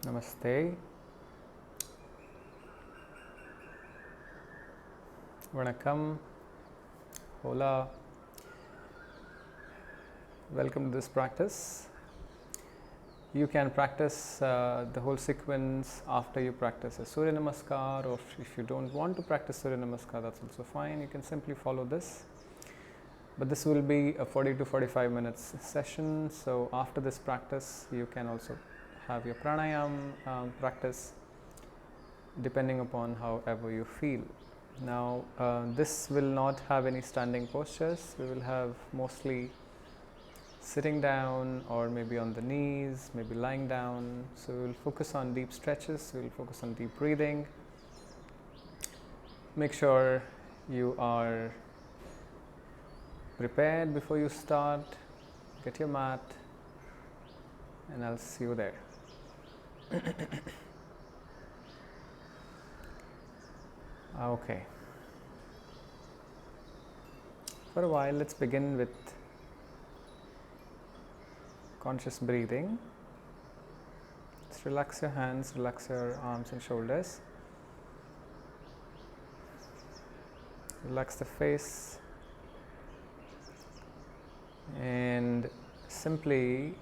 Namaste. Vanakkam. Hola. Welcome to this practice. You can practice the whole sequence after you practice a Surya Namaskar, or if you don't want to practice Surya Namaskar, that's also fine. You can simply follow this. But this will be a 40 to 45 minutes session. So after this practice, you can also have your pranayam practice depending upon however you feel. Now, this will not have any standing postures. We will have mostly sitting down or maybe on the knees, maybe lying down. So we will focus on deep stretches, we will focus on deep breathing. Make sure you are prepared before you start. Get your mat and I'll see you there. Okay. For a while, let's begin with conscious breathing. Just relax your hands, relax your arms and shoulders. Relax the face and simply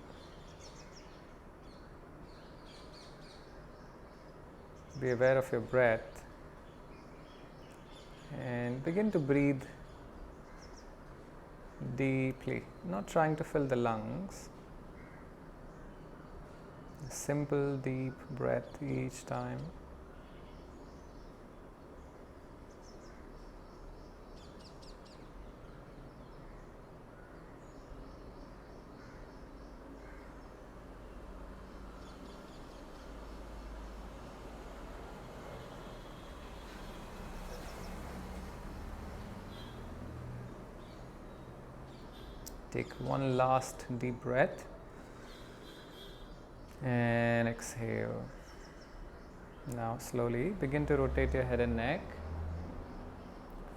be aware of your breath and begin to breathe deeply, not trying to fill the lungs. A simple deep breath each time. Take one last deep breath and exhale. Now slowly begin to rotate your head and neck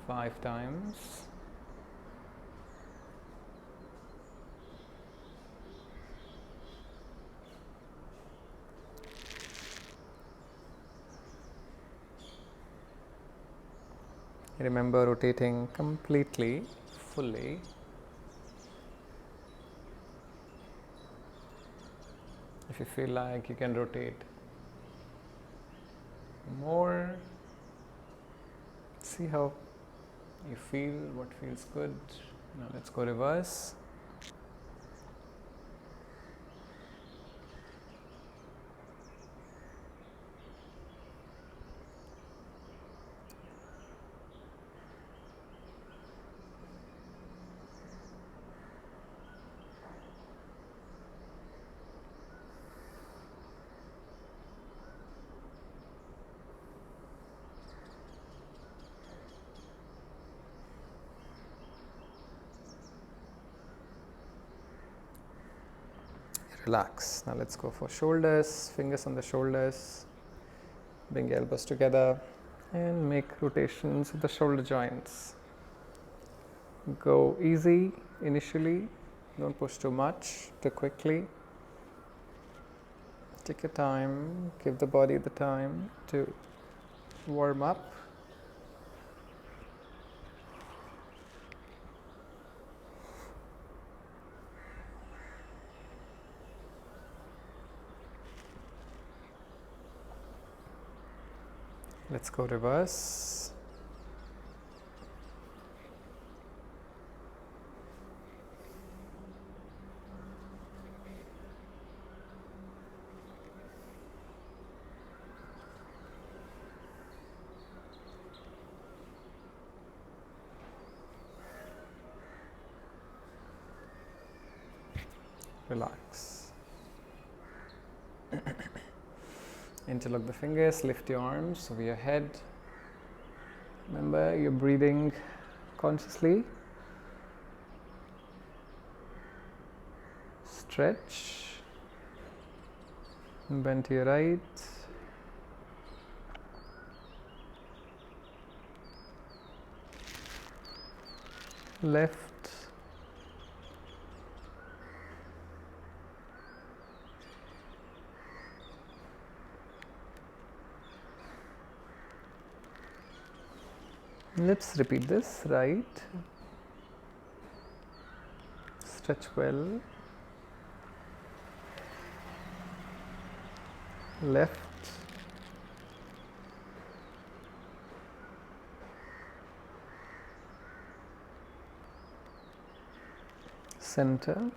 5 times. Remember rotating completely, fully. If you feel like you can rotate more, see how you feel, what feels good. Now let's go reverse. Relax. Now let's go for shoulders, fingers on the shoulders. Bring your elbows together and make rotations of the shoulder joints. Go easy initially, don't push too much, too quickly. Take your time, give the body the time to warm up. Let's go reverse. Relax. Interlock the fingers, lift your arms over your head. Remember, you're breathing consciously. Stretch. Bend to your right. Left. Let's repeat this. Right, stretch well. Left, center.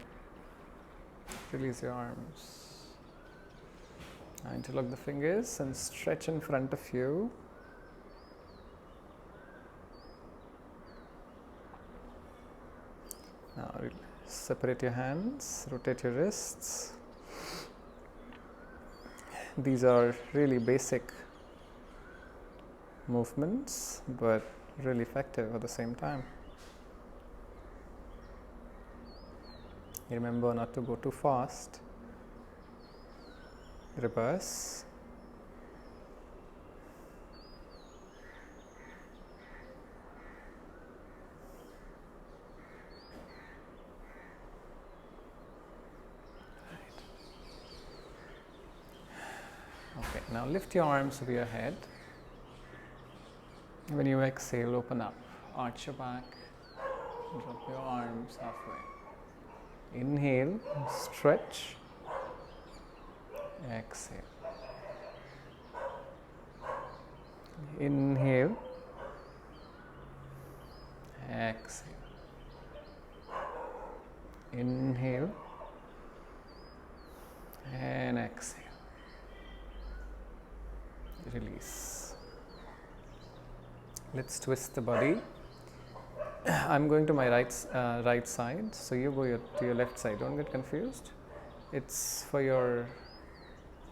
Release your arms. Now interlock the fingers and stretch in front of you. Now separate your hands, rotate your wrists. These are really basic movements, but really effective at the same time. Remember not to go too fast. Reverse. Okay, now lift your arms over your head. When you exhale, open up, arch your back, drop your arms halfway. Inhale, stretch, exhale. Inhale, exhale. Inhale and exhale. Release. Let's twist the body. I'm going to my right side, so you go to your left side. Don't get confused. It's for your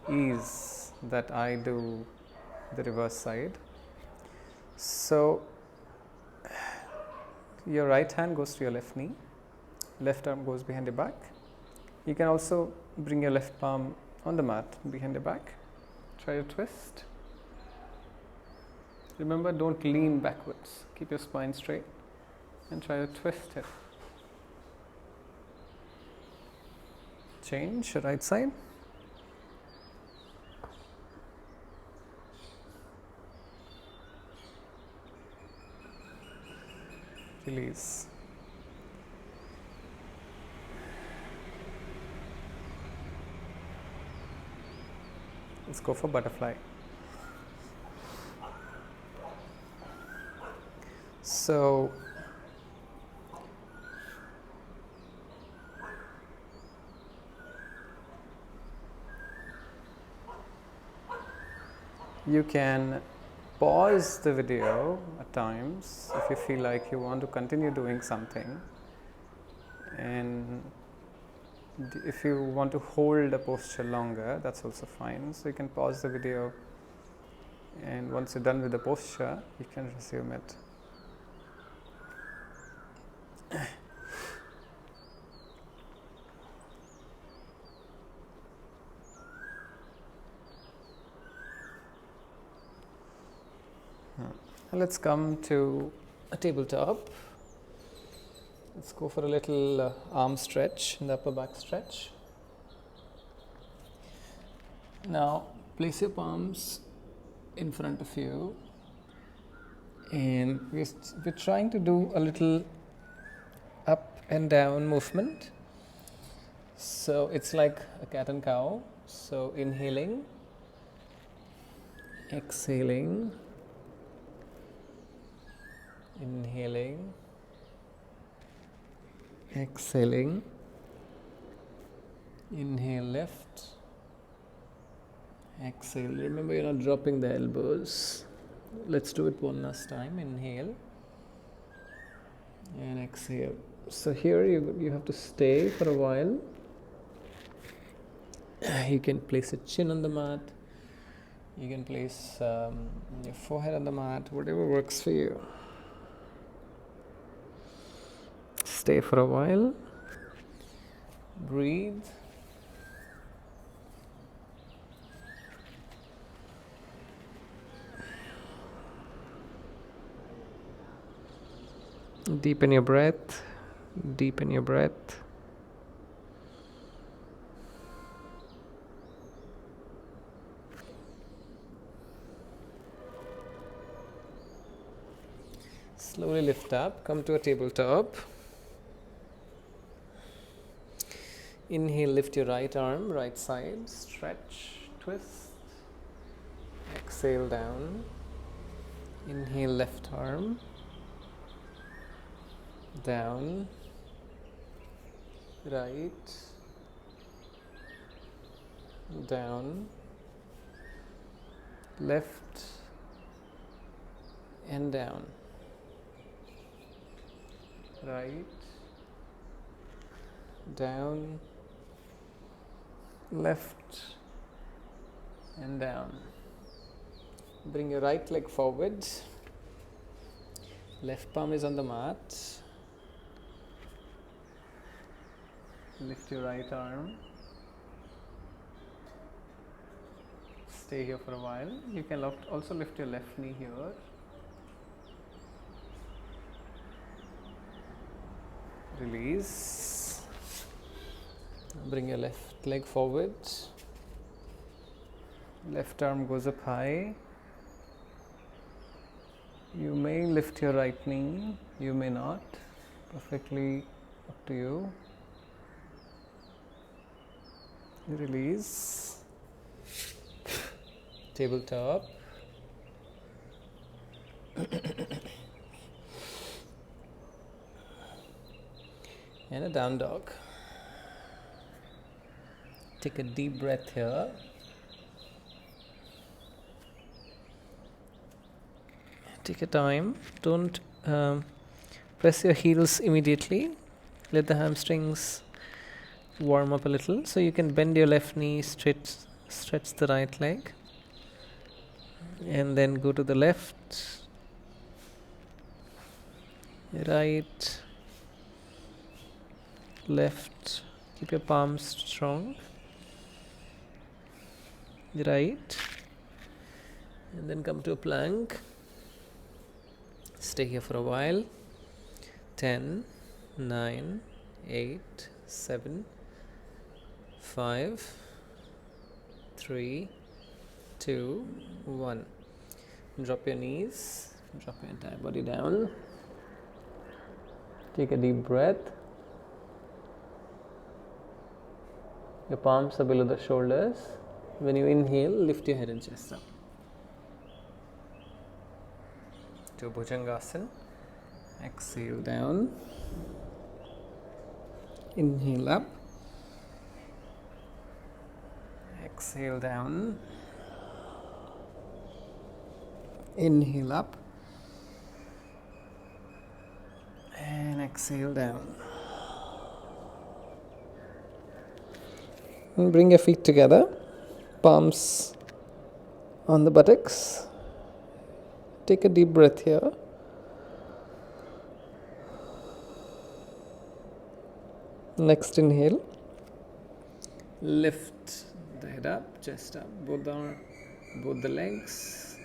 ease that I do the reverse side. So your right hand goes to your left knee, left arm goes behind your back. You can also bring your left palm on the mat behind your back. Try to twist. Remember, don't lean backwards. Keep your spine straight and try to twist it. Change right side. Release. Let's go for butterfly. So you can pause the video at times if you feel like you want to continue doing something, and if you want to hold a posture longer, that's also fine. So you can pause the video, and once you're done with the posture, you can resume it. Let's come to a tabletop. Let's go for a little arm stretch and the upper back stretch. Now place your palms in front of you, and we're trying to do a little up and down movement. So it's like a cat and cow. So inhaling, exhaling, inhaling, exhaling. Inhale left, exhale. Remember, you're not dropping the elbows. Let's do it one last time. Inhale and exhale. So here you have to stay for a while. You can place a chin on the mat. You can place your forehead on the mat, whatever works for you. Stay for a while. Breathe. Deepen your breath. Deepen your breath. Slowly lift up, come to a tabletop. Inhale, lift your right arm, right side, stretch, twist. Exhale down. Inhale, left arm, down, right, down, left, and down, right, down, left, and down. Bring your right leg forward, left palm is on the mat. Lift your right arm. Stay here for a while. You can also lift your left knee here. Release. Bring your left leg forward. Left arm goes up high. You may lift your right knee, you may not. Perfectly up to you. Release. Tabletop. And a down dog. Take a deep breath here. Take your time. Don't press your heels immediately. Let the hamstrings warm up a little. So you can bend your left knee, stretch the right leg. And then go to the left, right, left. Keep your palms strong. Right. And then come to a plank. Stay here for a while. 10, 9, 8, 7, 5, 3, 2, 1. Drop your knees. Drop your entire body down. Take a deep breath. Your palms are below the shoulders. When you inhale, lift your head and chest up. To Bhujangasana. Exhale down. Inhale up. Exhale down. Inhale up. And exhale down. And bring your feet together. Palms on the buttocks. Take a deep breath here. Next inhale. Lift the head up, chest up, both the legs.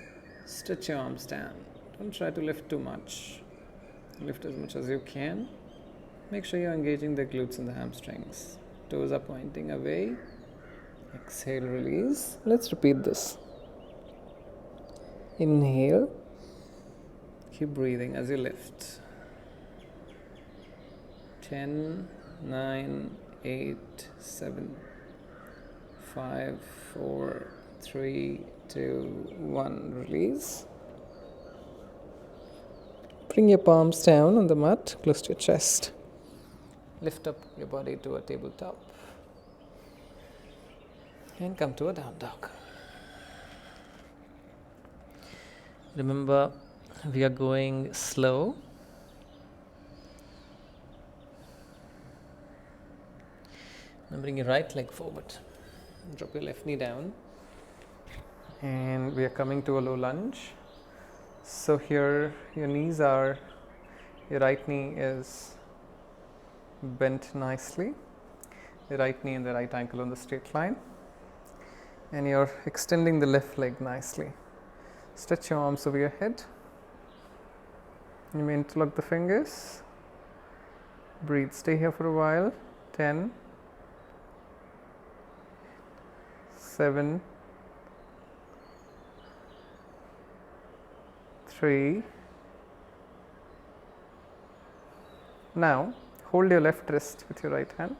Stretch your arms down. Don't try to lift too much. Lift as much as you can. Make sure you're engaging the glutes and the hamstrings. Toes are pointing away. Exhale, release. Let's repeat this. Inhale. Keep breathing as you lift. 10, 9, 8, 7, 5, 4, 3, 2, 1. Release. Bring your palms down on the mat, close to your chest. Lift up your body to a tabletop. And come to a down dog. Remember, we are going slow. Now bring your right leg forward. Drop your left knee down. And we are coming to a low lunge. So here your right knee is bent nicely. The right knee and the right ankle on the straight line. And you're extending the left leg nicely. Stretch your arms over your head. You may interlock the fingers. Breathe. Stay here for a while. 10, 7, 3, Now hold your left wrist with your right hand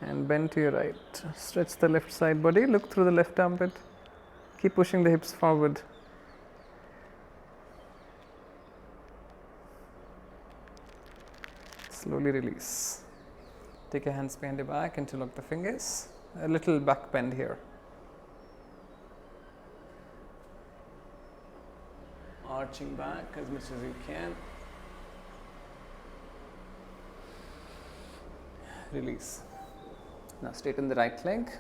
and bend to your right. Stretch the left side body, look through the left armpit, keep pushing the hips forward. Slowly release. Take your hands behind your back, interlock the fingers, a little back bend here. Arching back as much as you can. Release. Now straighten the right leg.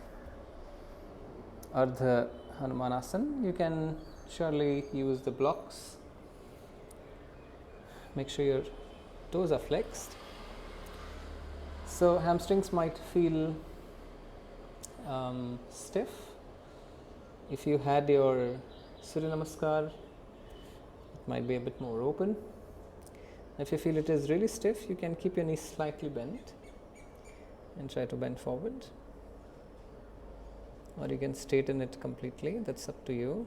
Ardha Hanumanasana. You can surely use the blocks. Make sure your toes are flexed. So hamstrings might feel stiff. If you had your Surya Namaskar, it might be a bit more open. If you feel it is really stiff, you can keep your knees slightly bent and try to bend forward, or you can straighten it completely. That's up to you.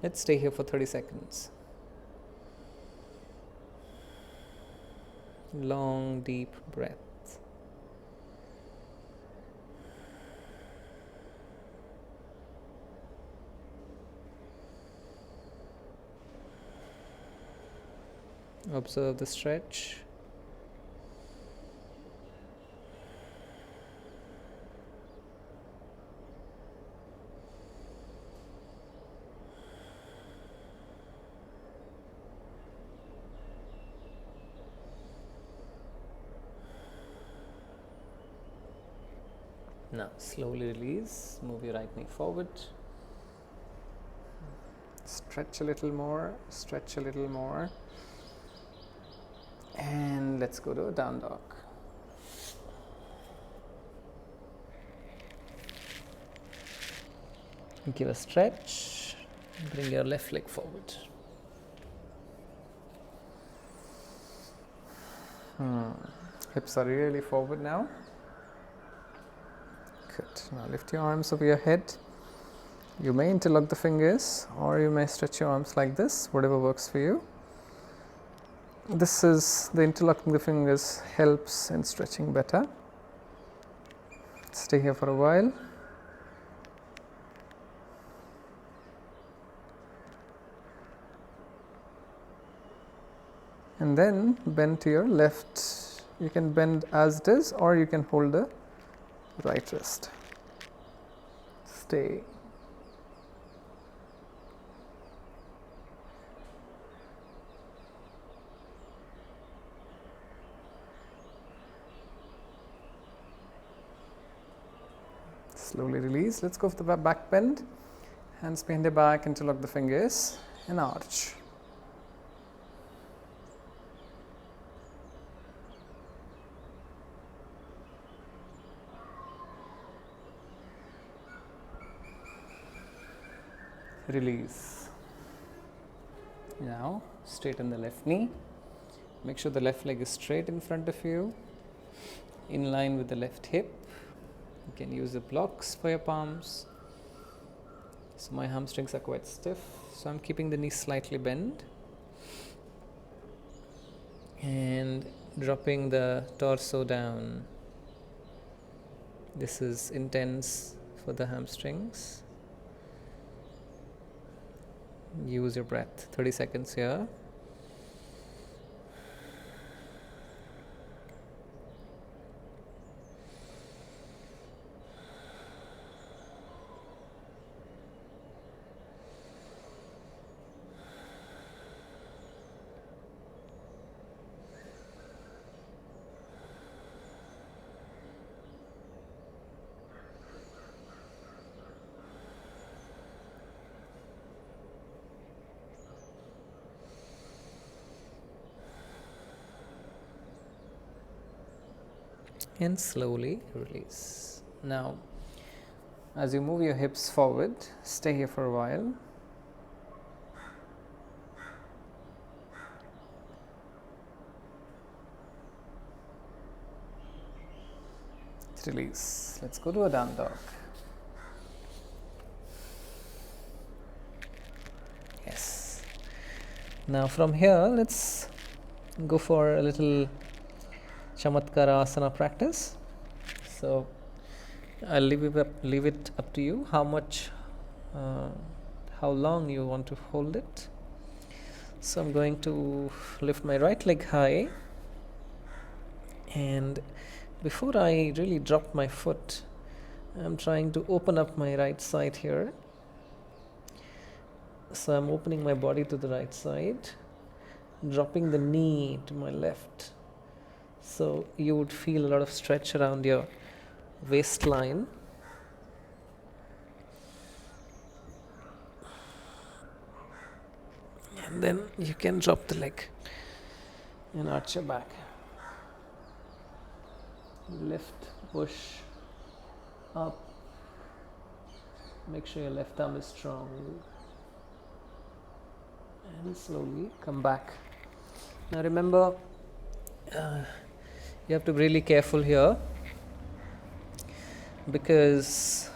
Let's stay here for 30 seconds. Long, deep breath. Observe the stretch. Now slowly release, move your right knee forward, stretch a little more, stretch a little more, and let's go to a down dog. Give a stretch, bring your left leg forward. Hips are really forward now. Good. Now lift your arms over your head. You may interlock the fingers, or you may stretch your arms like this, whatever works for you. This is the interlocking the fingers helps in stretching better. Stay here for a while. And then bend to your left. You can bend as it is, or you can hold the right wrist. Stay. Slowly release. Let's go for the back bend. Hands behind the back, interlock the fingers and arch. Release. Now straighten the left knee. Make sure the left leg is straight in front of you, in line with the left hip. You can use the blocks for your palms. So my hamstrings are quite stiff, so I'm keeping the knee slightly bent and dropping the torso down. This is intense for the hamstrings. Use your breath. 30 seconds here. And slowly release. Now, as you move your hips forward, stay here for a while. Release. Let's go to a down dog. Yes. Now from here, let's go for a little Chamatkara asana practice. So I'll leave it up to you how long you want to hold it. So I'm going to lift my right leg high, and before I really drop my foot, I'm trying to open up my right side here. So I'm opening my body to the right side, dropping the knee to my left. So you would feel a lot of stretch around your waistline. And then you can drop the leg and arch your back. Lift, push, up. Make sure your left arm is strong. And slowly come back. Now remember, you have to be really careful here, because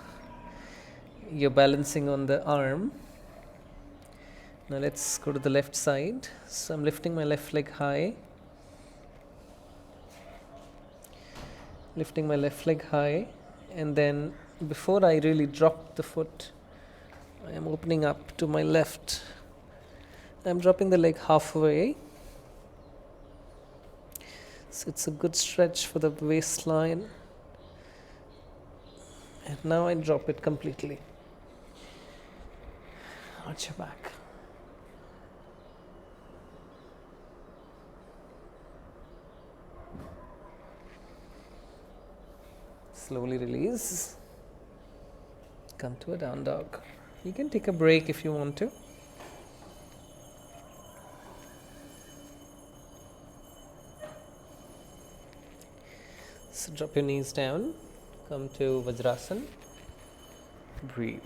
you're balancing on the arm. Now let's go to the left side. So I'm lifting my left leg high. Lifting my left leg high, and then before I really drop the foot, I am opening up to my left. I'm dropping the leg halfway. So it's a good stretch for the waistline. And now I drop it completely. Arch your back. Slowly release. Come to a down dog. You can take a break if you want to. So drop your knees down. Come to Vajrasana. Breathe.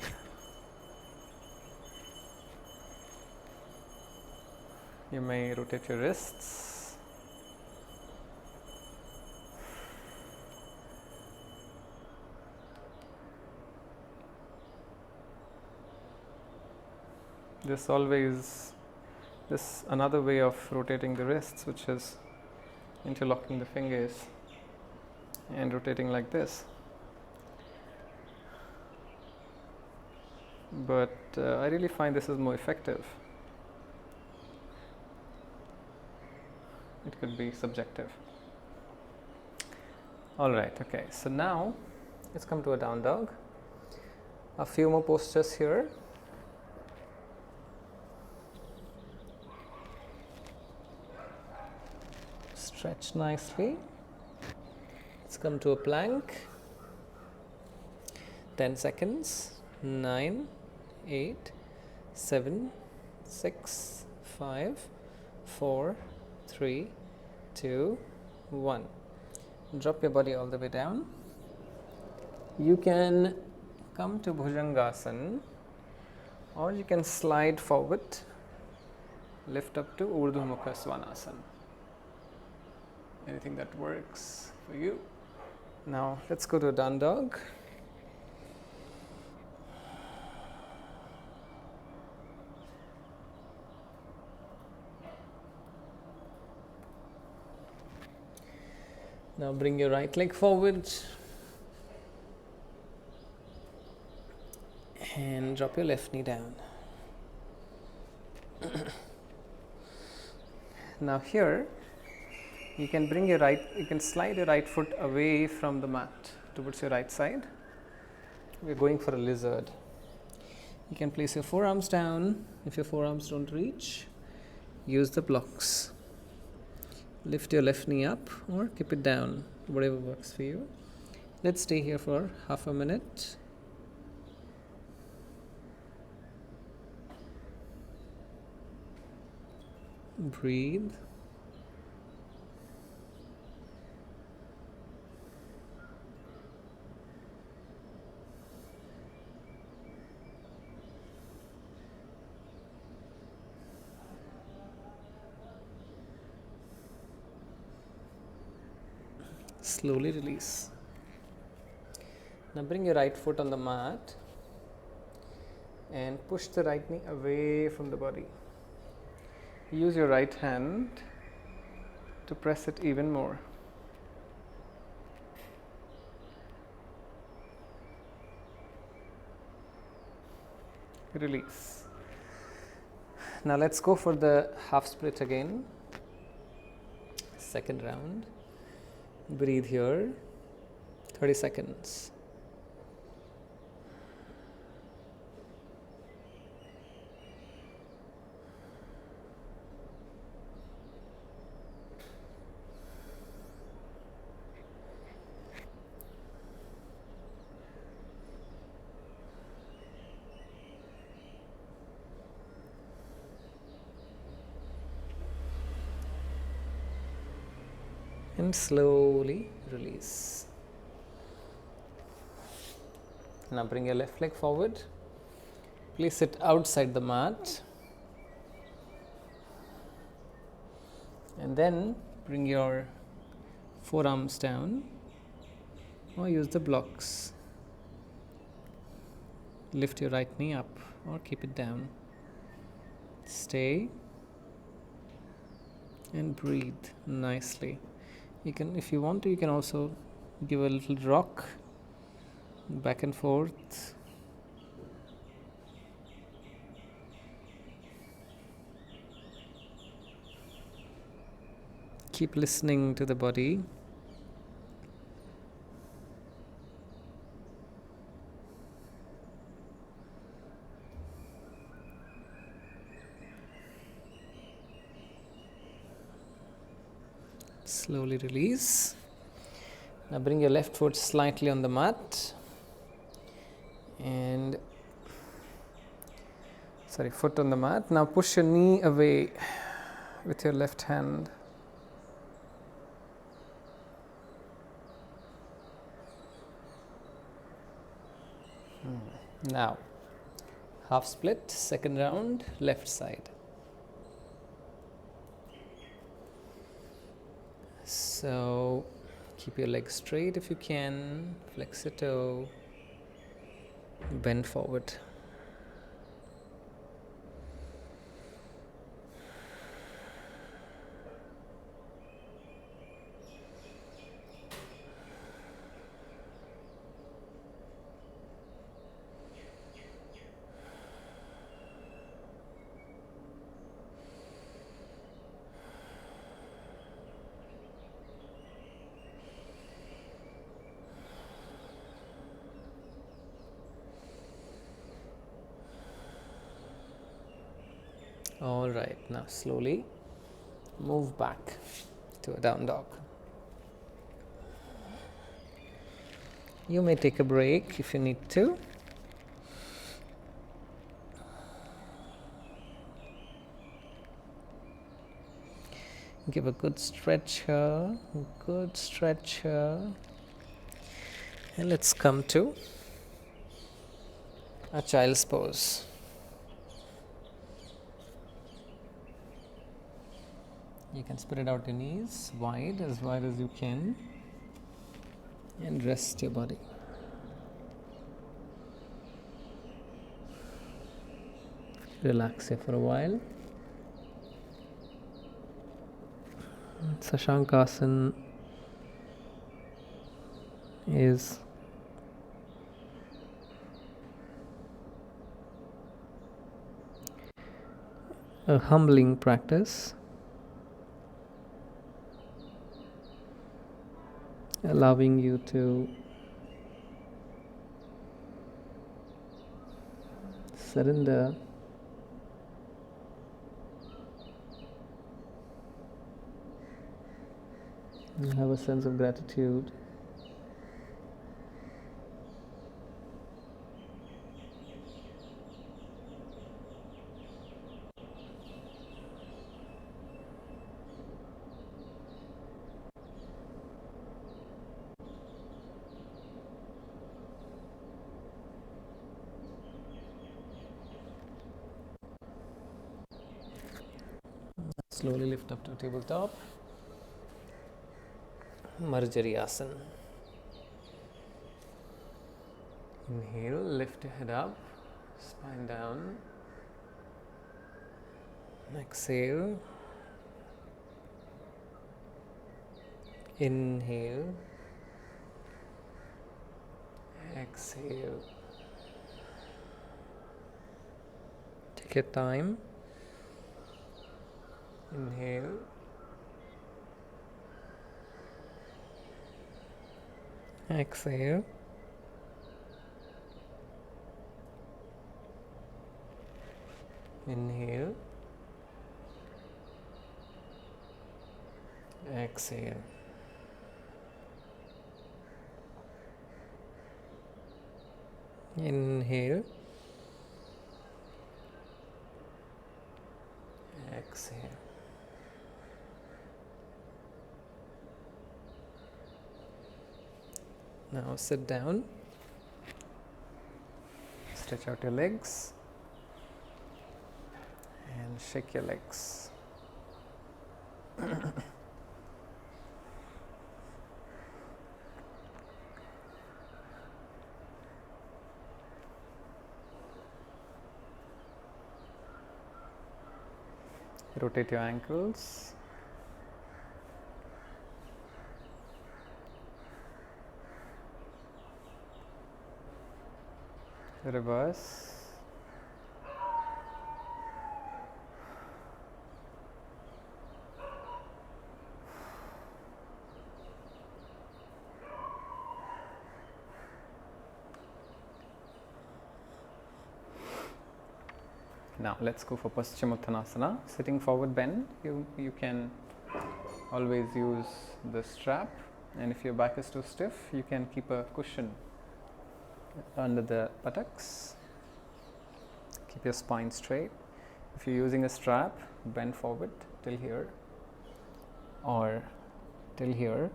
You may rotate your wrists. This another way of rotating the wrists, which is interlocking the fingers and rotating like this. But I really find this is more effective. It could be subjective. Alright, okay, so now let's come to a down dog. A few more postures here. Stretch nicely. Let's come to a plank. 10 seconds. 9, 8, 7, 6, 5, 4, 3, 2, 1. Drop your body all the way down. You can come to Bhujangasana, or you can slide forward, lift up to Urdhva Mukha Svanasana. Anything that works for you. Now let's go to a down dog. Now bring your right leg forward and drop your left knee down. Now here you can slide your right foot away from the mat towards your right side. We're going for a lizard. You can place your forearms down. If your forearms don't reach, use the blocks. Lift your left knee up or keep it down, whatever works for you. Let's stay here for half a minute. Breathe. Slowly release. Now bring your right foot on the mat and push the right knee away from the body. Use your right hand to press it even more. Release. Now let's go for the half split again. Second round. Breathe here. 30 seconds. And slowly release. Now bring your left leg forward. Place it outside the mat. And then bring your forearms down or use the blocks. Lift your right knee up or keep it down. Stay and breathe nicely. You can, if you want to, you can also give a little rock back and forth. Keep listening to the body. Slowly release. Now bring your left foot slightly on the mat and foot on the mat. Now push your knee away with your left hand. Now half split, second round, left side. So keep your legs straight if you can, flex a toe, bend forward. All right, now slowly move back to a down dog. You may take a break if you need to. Give a good stretch here, good stretch here. And let's come to a child's pose. You can spread out your knees wide as you can, and rest your body. Relax here for a while. Sashankasana is a humbling practice, allowing you to surrender and have a sense of gratitude. Slowly lift up to tabletop. Marjariyasana. Inhale, lift your head up, spine down. Exhale. Inhale, exhale. Take your time. Inhale, exhale. Inhale, exhale. Inhale, exhale. Now sit down, stretch out your legs and shake your legs. Rotate your ankles. Reverse. Now let's go for Paschimottanasana. Sitting forward bend, you can always use the strap, and if your back is too stiff, you can keep a cushion under the buttocks. Keep your spine straight. If you're using a strap, bend forward till here or till here,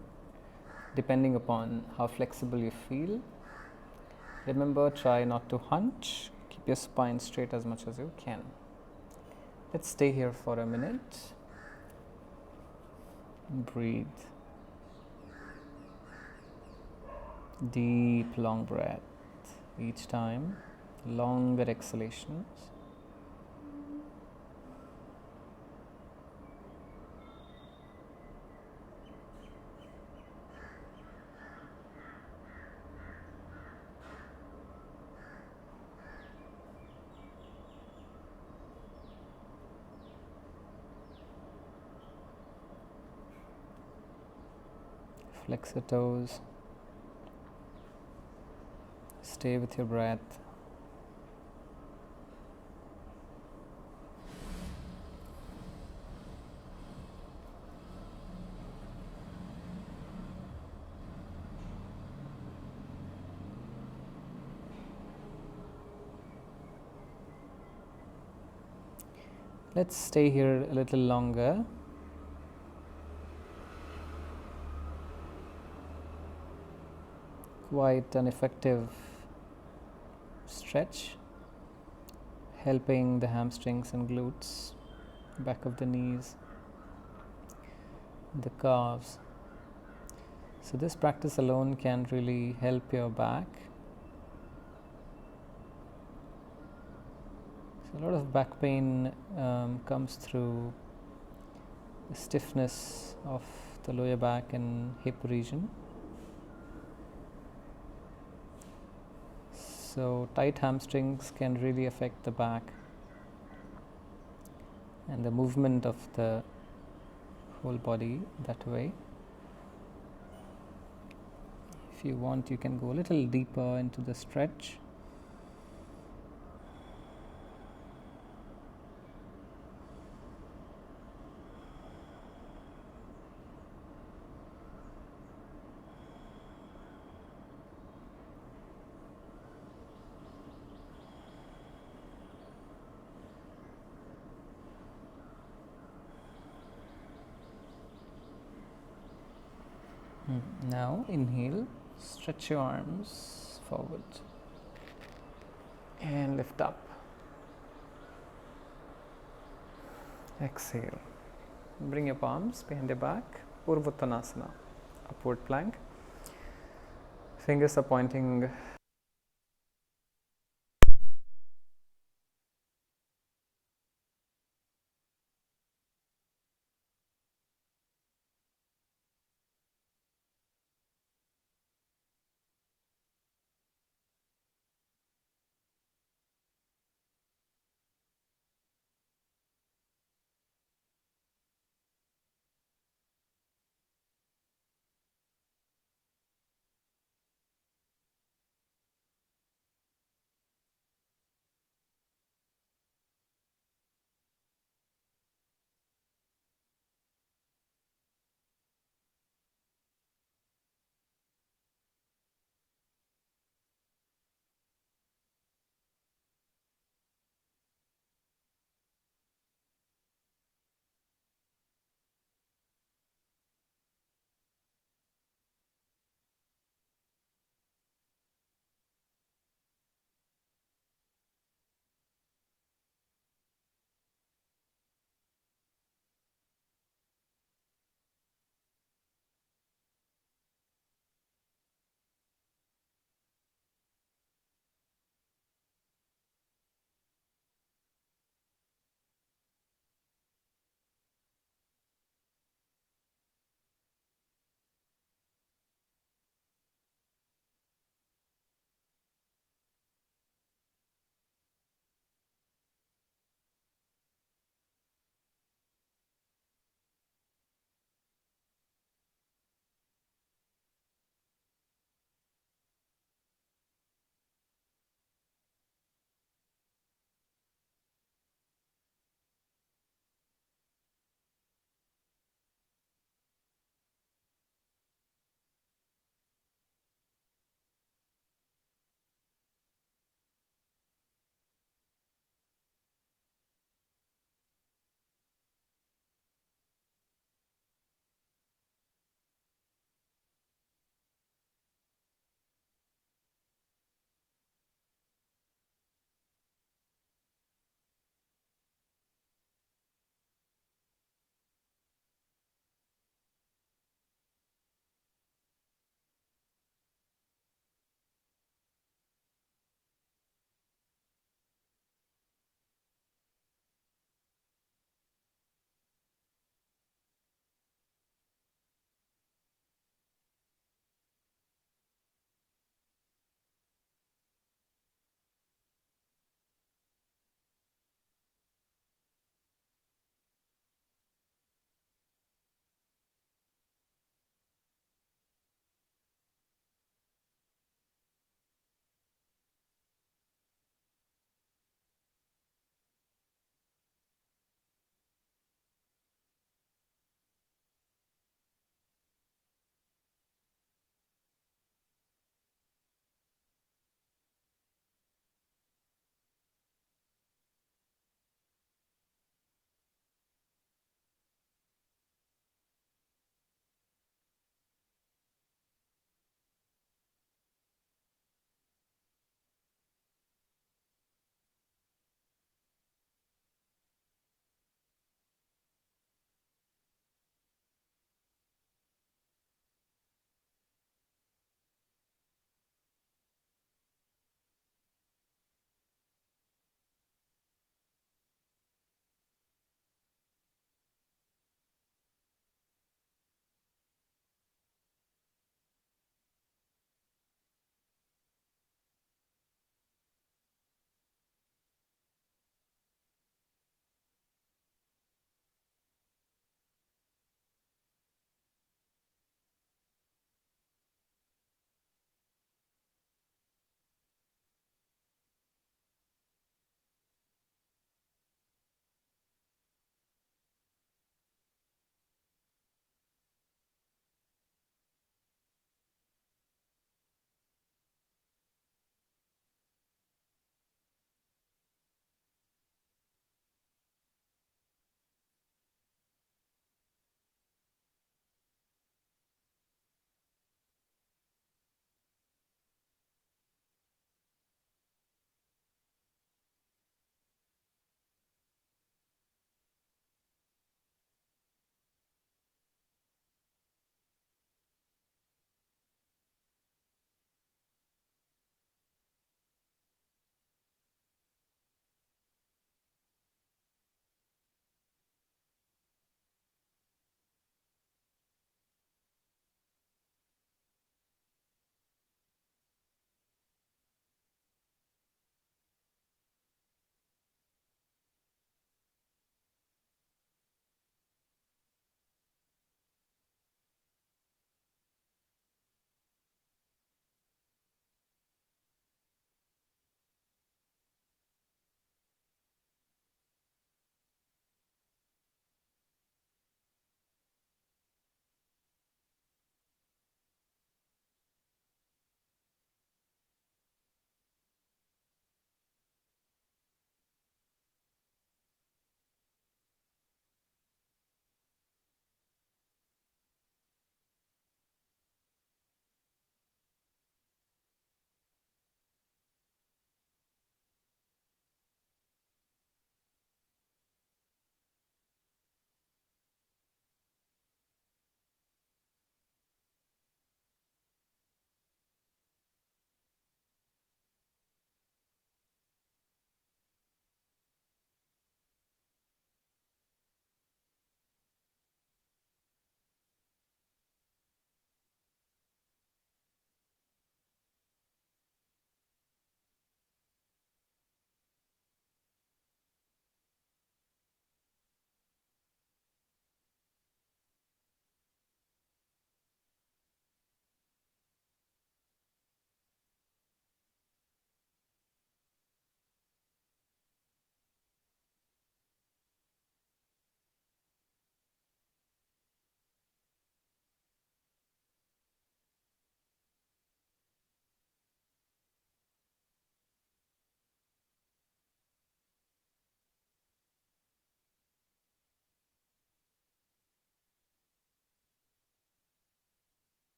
depending upon how flexible you feel. Remember, try not to hunch. Keep your spine straight as much as you can. Let's stay here for a minute. Breathe. Deep, long breath. Each time, longer exhalations. Flex your toes. Stay with your breath. Let's stay here a little longer. Quite an effective stretch, helping the hamstrings and glutes, back of the knees, the calves. So this practice alone can really help your back. So a lot of back pain comes through the stiffness of the lower back and hip region. So tight hamstrings can really affect the back and the movement of the whole body that way. If you want, you can go a little deeper into the stretch. Now inhale, stretch your arms forward and lift up. Exhale. Bring your palms behind your back. Purvottanasana, upward plank. Fingers are pointing